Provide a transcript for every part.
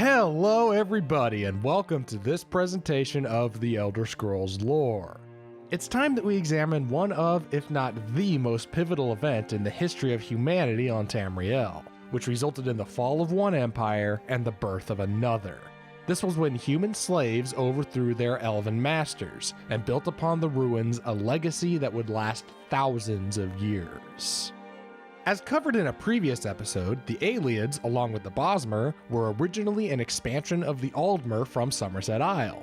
Hello everybody, and welcome to this presentation of the Elder Scrolls lore. It's time that we examine one of, if not the most pivotal event in the history of humanity on Tamriel, which resulted in the fall of one empire and the birth of another. This was when human slaves overthrew their elven masters, and built upon the ruins a legacy that would last thousands of years. As covered in a previous episode, the Ayleids, along with the Bosmer, were originally an expansion of the Aldmer from Somerset Isle.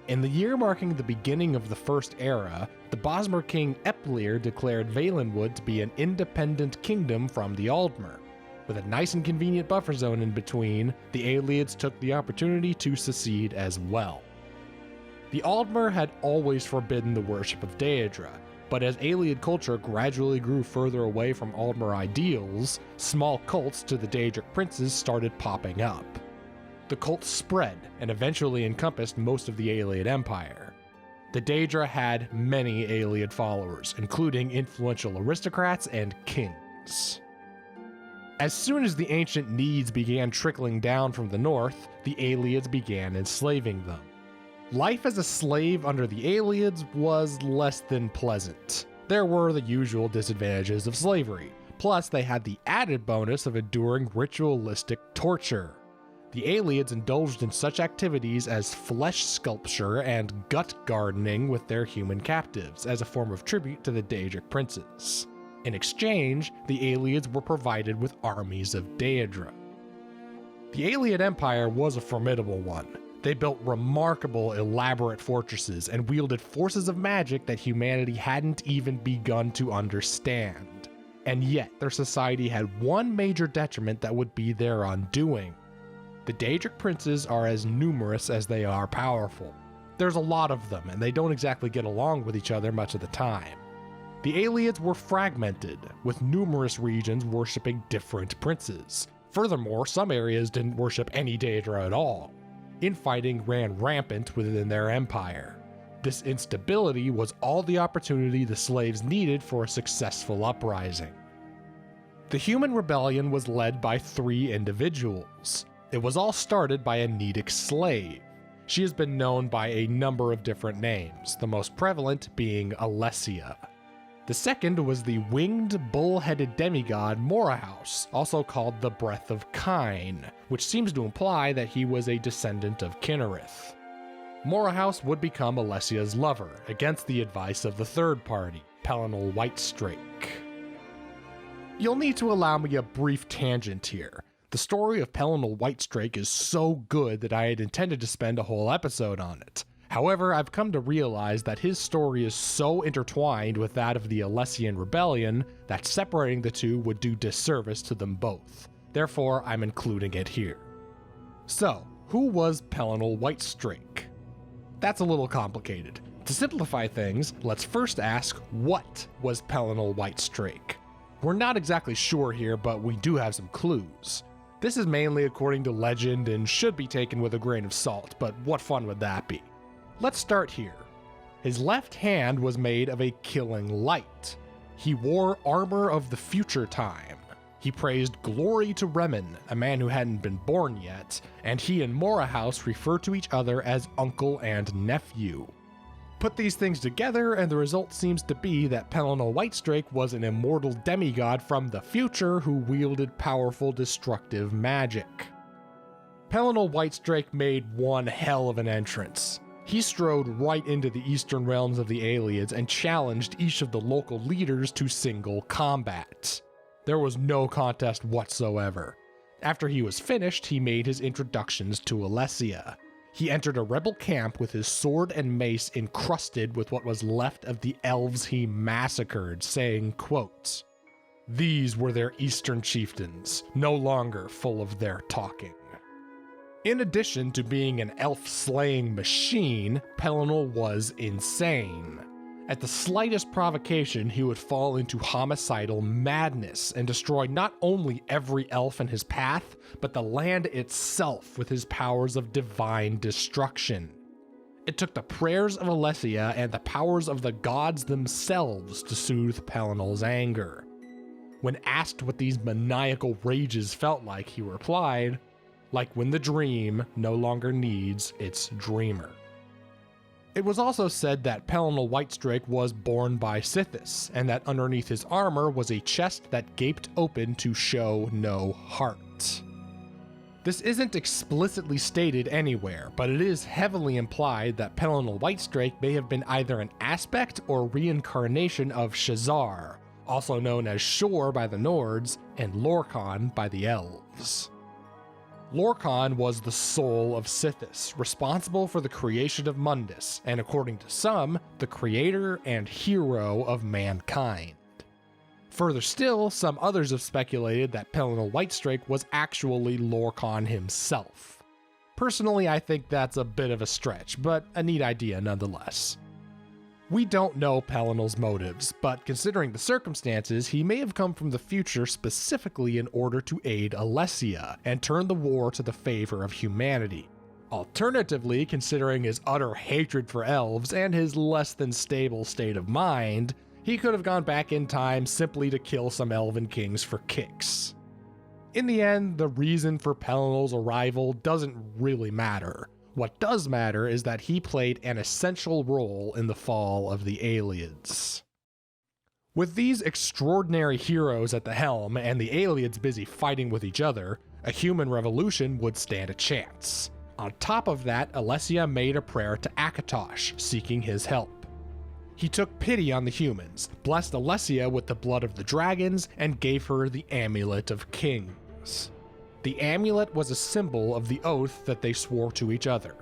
In the year marking the beginning of the First Era, the Bosmer king Eplir declared Valenwood to be an independent kingdom from the Aldmer. With a nice and convenient buffer zone in between, the Ayleids took the opportunity to secede as well. The Aldmer had always forbidden the worship of Daedra, but as Ayleid culture gradually grew further away from Aldmer ideals, small cults to the Daedric princes started popping up. The cults spread and eventually encompassed most of the Ayleid Empire. The Daedra had many Ayleid followers, including influential aristocrats and kings. As soon as the ancient needs began trickling down from the north, the Ayleids began enslaving them. Life as a slave under the Ayleids was less than pleasant. There were the usual disadvantages of slavery, plus they had the added bonus of enduring ritualistic torture. The Ayleids indulged in such activities as flesh sculpture and gut gardening with their human captives as a form of tribute to the Daedric princes. In exchange, the Ayleids were provided with armies of Daedra. The Ayleid Empire was a formidable one. They built remarkable, elaborate fortresses and wielded forces of magic that humanity hadn't even begun to understand. And yet, their society had one major detriment that would be their undoing. The Daedric princes are as numerous as they are powerful. There's a lot of them, and they don't exactly get along with each other much of the time. The Ayleids were fragmented, with numerous regions worshipping different princes. Furthermore, some areas didn't worship any Daedra at all. Infighting ran rampant within their empire. This instability was all the opportunity the slaves needed for a successful uprising. The Human Rebellion was led by 3 individuals. It was all started by a Nedic slave. She has been known by a number of different names, the most prevalent being Alessia. The second was the winged, bull-headed demigod Morahouse, also called the Breath of Kine, which seems to imply that he was a descendant of Kinnereth. Morahouse would become Alessia's lover, against the advice of the third party, Penile Whitestrake. You'll need to allow me a brief tangent here. The story of Penile Whitestrake is so good that I had intended to spend a whole episode on it. However, I've come to realize that his story is so intertwined with that of the Alessian Rebellion that separating the two would do disservice to them both. Therefore, I'm including it here. So, who was Penile Whitestrake? That's a little complicated. To simplify things, let's first ask, what was Penile Whitestrake? We're not exactly sure here, but we do have some clues. This is mainly according to legend and should be taken with a grain of salt, but what fun would that be? Let's start here. His left hand was made of a killing light. He wore armor of the future time. He praised glory to Remen, a man who hadn't been born yet, and he and Morahouse refer to each other as uncle and nephew. Put these things together and the result seems to be that Penile Whitestrake was an immortal demigod from the future who wielded powerful destructive magic. Penile Whitestrake made one hell of an entrance. He strode right into the eastern realms of the Ayleids and challenged each of the local leaders to single combat. There was no contest whatsoever. After he was finished, he made his introductions to Alessia. He entered a rebel camp with his sword and mace encrusted with what was left of the elves he massacred, saying, quote, "These were their eastern chieftains, no longer full of their talking." In addition to being an elf-slaying machine, Penile was insane. At the slightest provocation, he would fall into homicidal madness and destroy not only every elf in his path, but the land itself with his powers of divine destruction. It took the prayers of Alessia and the powers of the gods themselves to soothe Penile's anger. When asked what these maniacal rages felt like, he replied, like when the dream no longer needs its dreamer. It was also said that Penile Whitestrake was born by Sithis, and that underneath his armor was a chest that gaped open to show no heart. This isn't explicitly stated anywhere, but it is heavily implied that Penile Whitestrake may have been either an aspect or reincarnation of Shazar, also known as Shor by the Nords and Lorkhan by the Elves. Lorkhan was the soul of Sithis, responsible for the creation of Mundus, and according to some, the creator and hero of mankind. Further still, some others have speculated that Penile Whitestrake was actually Lorkhan himself. Personally, I think that's a bit of a stretch, but a neat idea nonetheless. We don't know Penile's motives, but considering the circumstances, he may have come from the future specifically in order to aid Alessia and turn the war to the favor of humanity. Alternatively, considering his utter hatred for elves and his less than stable state of mind, he could have gone back in time simply to kill some elven kings for kicks. In the end, the reason for Penile's arrival doesn't really matter. What does matter is that he played an essential role in the fall of the Ayleids. With these extraordinary heroes at the helm and the Ayleids busy fighting with each other, a human revolution would stand a chance. On top of that, Alessia made a prayer to Akatosh, seeking his help. He took pity on the humans, blessed Alessia with the blood of the dragons, and gave her the Amulet of Kings. The amulet was a symbol of the oath that they swore to each other,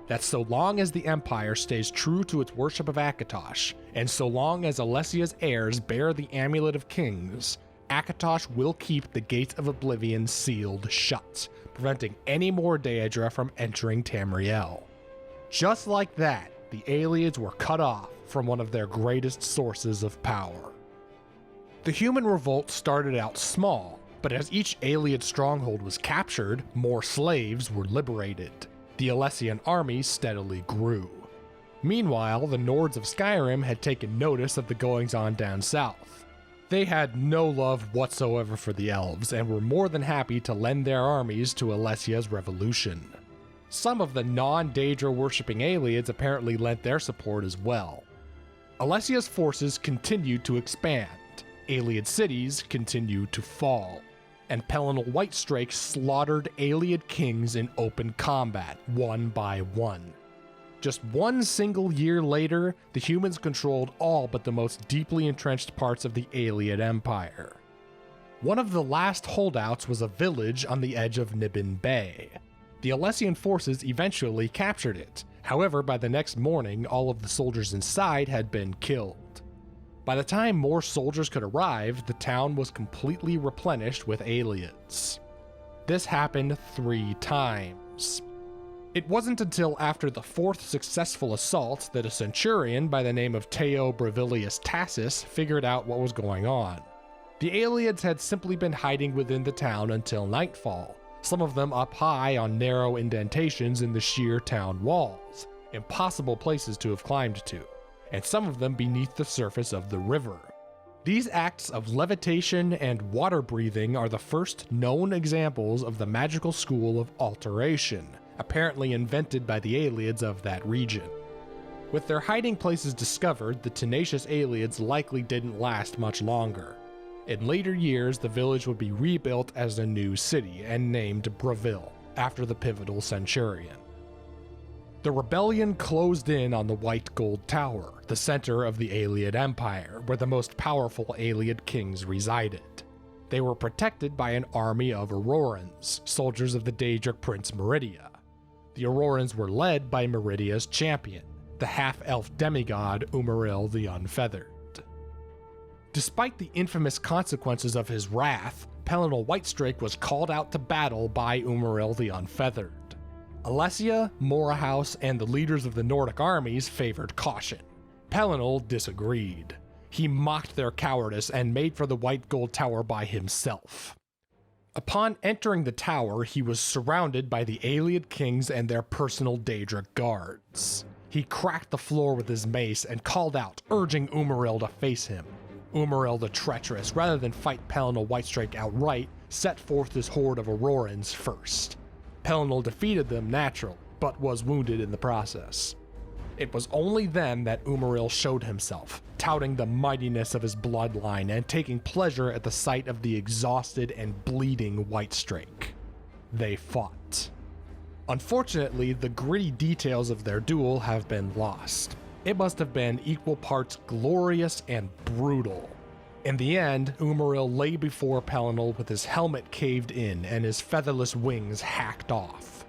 that so long as the Empire stays true to its worship of Akatosh, and so long as Alessia's heirs bear the Amulet of Kings, Akatosh will keep the Gates of Oblivion sealed shut, preventing any more Daedra from entering Tamriel. Just like that, the Ayleids were cut off from one of their greatest sources of power. The Human Revolt started out small, but as each Ayleid stronghold was captured, more slaves were liberated. The Alessian army steadily grew. Meanwhile, the Nords of Skyrim had taken notice of the goings-on down south. They had no love whatsoever for the elves, and were more than happy to lend their armies to Alessia's revolution. Some of the non-Daedra worshipping Ayleids apparently lent their support as well. Alessia's forces continued to expand, Ayleid cities continued to fall, and Penile Whitestrake slaughtered Ayleid kings in open combat, one by one. Just one single year later, the humans controlled all but the most deeply entrenched parts of the Ayleid Empire. One of the last holdouts was a village on the edge of Niben Bay. The Alessian forces eventually captured it. However, by the next morning, all of the soldiers inside had been killed. By the time more soldiers could arrive, the town was completely replenished with Ayleids. This happened 3 times. It wasn't until after the 4th successful assault that a centurion by the name of Teo Brevilius Tassus figured out what was going on. The Ayleids had simply been hiding within the town until nightfall, some of them up high on narrow indentations in the sheer town walls, impossible places to have climbed to, and some of them beneath the surface of the river. These acts of levitation and water breathing are the first known examples of the magical school of alteration, apparently invented by the Ayleids of that region. With their hiding places discovered, the tenacious Ayleids likely didn't last much longer. In later years, the village would be rebuilt as a new city and named Breville, after the pivotal centurion. The rebellion closed in on the White Gold Tower, the center of the Ayleid Empire, where the most powerful Ayleid kings resided. They were protected by an army of Aurorans, soldiers of the Daedric Prince Meridia. The Aurorans were led by Meridia's champion, the half-elf demigod Umaril the Unfeathered. Despite the infamous consequences of his wrath, Penile Whitestrake was called out to battle by Umaril the Unfeathered. Alessia, Morahouse, and the leaders of the Nordic armies favored caution. Penile disagreed. He mocked their cowardice and made for the White Gold Tower by himself. Upon entering the tower, he was surrounded by the Ayleid kings and their personal Daedric guards. He cracked the floor with his mace and called out, urging Umaril to face him. Umaril the Treacherous, rather than fight Penile Whitestrake outright, set forth his horde of Aurorans first. Penile defeated them naturally, but was wounded in the process. It was only then that Umariel showed himself, touting the mightiness of his bloodline and taking pleasure at the sight of the exhausted and bleeding Whitestrake. They fought. Unfortunately, the gritty details of their duel have been lost. It must have been equal parts glorious and brutal. In the end, Umariel lay before Penile with his helmet caved in and his featherless wings hacked off.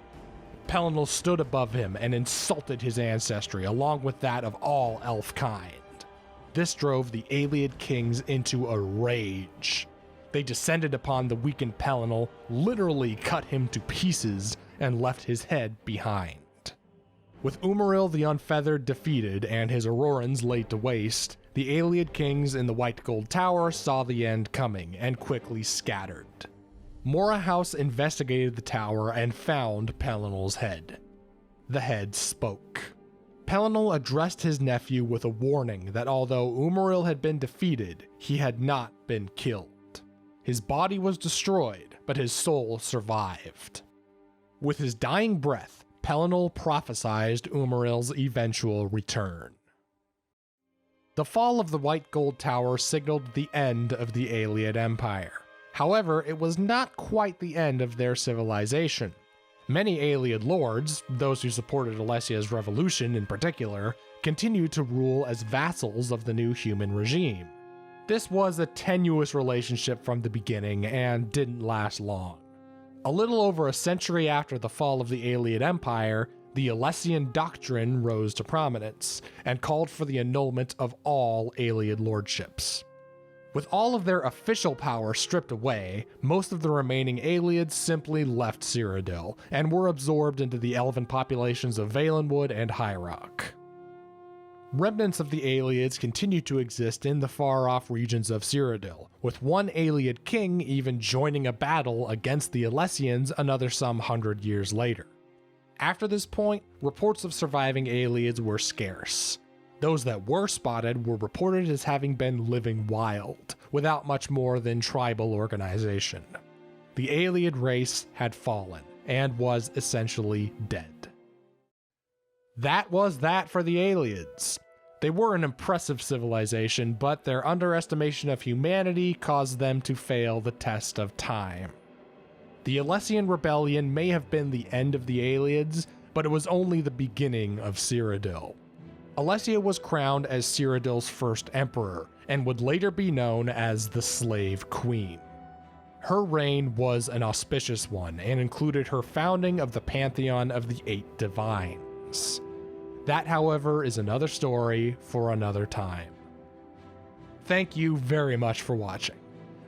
Penile stood above him and insulted his ancestry along with that of all elf kind. This drove the Ayleid kings into a rage. They descended upon the weakened Penile, literally cut him to pieces, and left his head behind. With Umariel the Unfeathered defeated and his Aurorans laid to waste, the Ayleid kings in the White Gold Tower saw the end coming and quickly scattered. Mora House investigated the tower and found Penile's head. The head spoke. Penile addressed his nephew with a warning that although Umariel had been defeated, he had not been killed. His body was destroyed, but his soul survived. With his dying breath, Penile prophesied Umariel's eventual return. The fall of the White Gold Tower signaled the end of the Ayleid Empire. However, it was not quite the end of their civilization. Many Ayleid lords, those who supported Alessia's revolution in particular, continued to rule as vassals of the new human regime. This was a tenuous relationship from the beginning and didn't last long. A little over a century after the fall of the Ayleid Empire, the Alessian doctrine rose to prominence and called for the annulment of all Ayleid lordships. With all of their official power stripped away, most of the remaining Ayleids simply left Cyrodiil and were absorbed into the elven populations of Valenwood and High Rock. Remnants of the Ayleids continue to exist in the far-off regions of Cyrodiil, with one Ayleid king even joining a battle against the Alessians another some 100 years later. After this point, reports of surviving Ayleids were scarce. Those that were spotted were reported as having been living wild, without much more than tribal organization. The Ayleid race had fallen, and was essentially dead. That was that for the Ayleids. They were an impressive civilization, but their underestimation of humanity caused them to fail the test of time. The Alessian Rebellion may have been the end of the Ayleids, but it was only the beginning of Cyrodiil. Alessia was crowned as Cyrodiil's first emperor, and would later be known as the Slave Queen. Her reign was an auspicious one, and included her founding of the Pantheon of the Eight Divines. That, however, is another story for another time. Thank you very much for watching.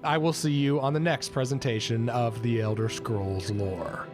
I will see you on the next presentation of the Elder Scrolls lore.